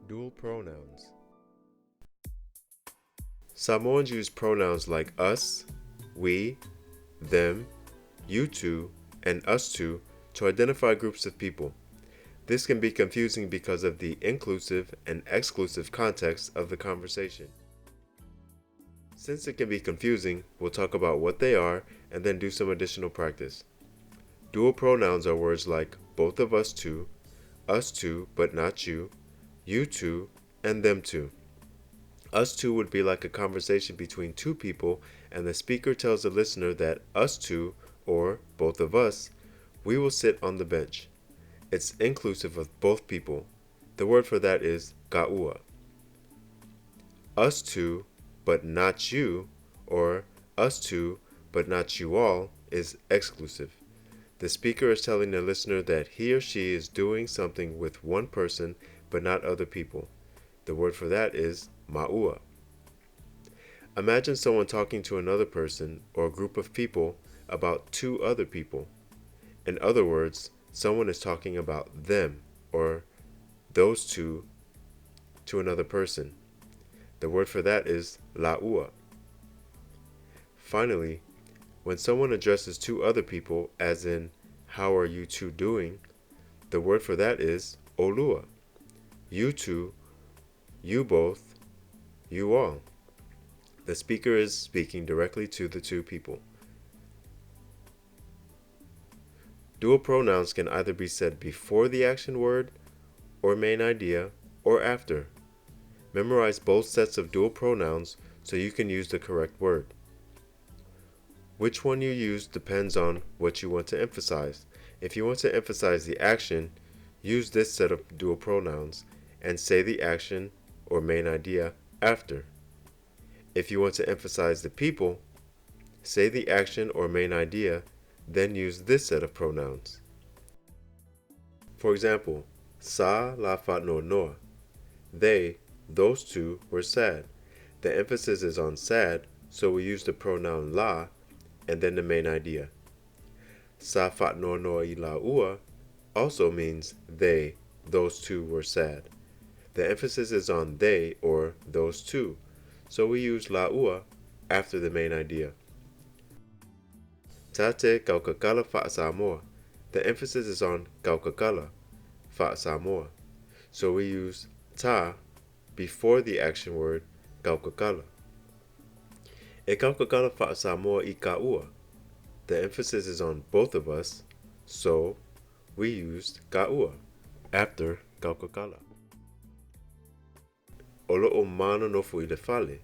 Dual pronouns. Samoans use pronouns like us, we, them, you two, and us two to identify groups of people. This can be confusing because of the inclusive and exclusive context of the conversation. Since it can be confusing, we'll talk about what they are and then do some additional practice. Dual pronouns are words like both of us two but not you two, and them two. Us two would be like a conversation between two people and the speaker tells the listener that us two, or both of us, we will sit on the bench. It's inclusive of both people. The word for that is ka'ua. Us two, but not you, or us two, but not you all, is exclusive. The speaker is telling the listener that he or she is doing something with one person, but not other people. The word for that is ma'ua. Imagine someone talking to another person or a group of people about two other people. In other words, someone is talking about them or those two to another person. The word for that is la'ua. Finally, when someone addresses two other people, as in, how are you two doing? The word for that is olua. You two, you both, you all. The speaker is speaking directly to the two people. Dual pronouns can either be said before the action word or main idea or after. Memorize both sets of dual pronouns so you can use the correct word. Which one you use depends on what you want to emphasize. If you want to emphasize the action, use this set of dual pronouns and say the action or main idea after. If you want to emphasize the people, say the action or main idea, then use this set of pronouns. For example, sa la fa no noa. They, those two, were sad. The emphasis is on sad, so we use the pronoun la and then the main idea. Sa fa no noa I la ua also means they, those two, were sad. The emphasis is on they or those two, so we use la ua after the main idea. Tate kaukakala fa Samoa. The emphasis is on kaukakala, fa Samoa, so we use ta before the action word kaukakala. E kaukakala fa Samoa I ka'ua. The emphasis is on both of us, so we used ka'ua after kaukakala. Olo'o mana nofu I le fale.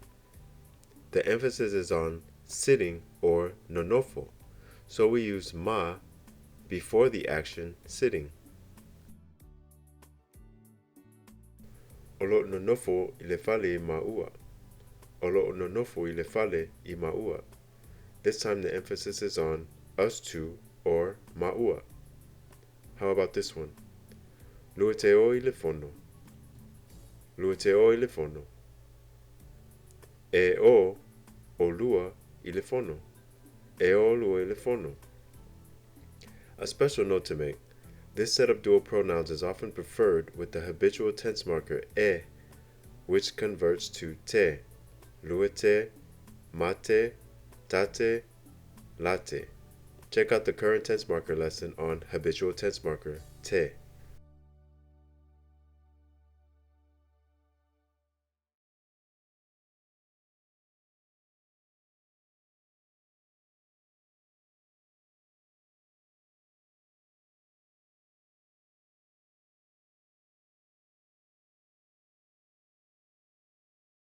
The emphasis is on sitting or nonofo, so we use ma before the action sitting. Olo nonofo I le fale I ma'ua. Olo nonofo I le fale I ma'ua. This time the emphasis is on us two or ma'ua. How about this one? Lueteo I le fono. Lueteo I le fono. E o lua I le fono. E o lua I le fono. A special note to make. This set of dual pronouns is often preferred with the habitual tense marker e, which converts to te, luete, mate, tate, late. Check out the current tense marker lesson on habitual tense marker te.